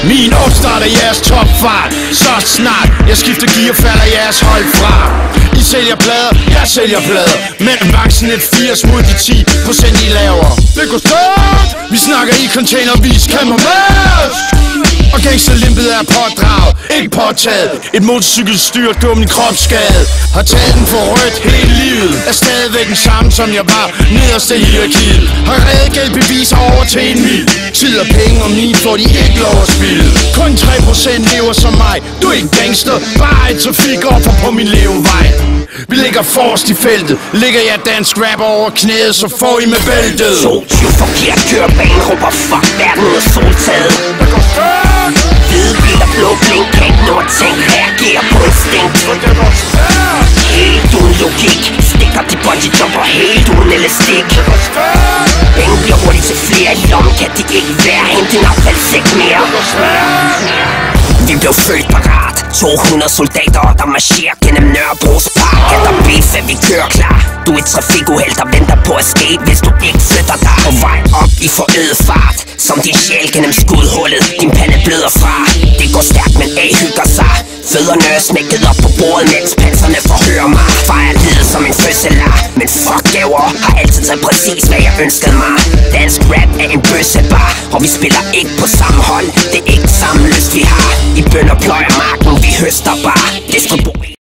Min opstart er jeres topfart. Så snart jeg skifter gear, falder jeres hold fra. I sælger plader, jeg sælger plader. Men avancen et 80 mod de 10% I laver. Det går stort. Vi snakker i containervis, kan man mødes. Og gangsterlimpet er pådraget, ikke påtaget. Et motorcykelstyr, dum i kropsskade. Har taget den for rødt hele livet. Er stadigvæk den samme som jeg var, nederst i hierarkiet. Har reddet gældbeviser over til en mil. Tid og penge og min får de ikke lov at spille. Kun 3% lever som mig. Du er ikke gangster, bare et trafikoffer på min levevej. Vi ligger forrest i feltet. Ligger jeg dansk rapper over knæet, så får I med bæltet. 22 forkert, kører banen, råber fuck, verden ud af soltaget. Hvide biler, blå blink, kan ikke nå at tænke, reagerer på instinkt. Helt uden logik, stikker de bungee jumper helt uden elastik. Penge bliver hurtigt til flere, i lommen kan de ikke være, hent din affaldssæk mere. Vi blev født parat, 200 soldater, der marcherer gennem Nørrebros park. Er der beef, er vi kører klar. Du er et trafikuheld, der venter på at ske, hvis du ikke flytter dig. På vej op i forøget fart, som din sjæl gennem skudhullet. Din pande bløder fra, det går stærkt, men A hygger sig. Fødderne er smækket op på bordet, mens panserne forhører mig. Fejrer livet som en fødselar, men fuck gaver, har altid taget præcis hvad jeg ønskede mig. Dansk rap er en bøssebar, og vi spiller ikke på samme hold. Det er ikke samme lyst vi har. I bønder pløjer marken, vi høster bare. Distribuer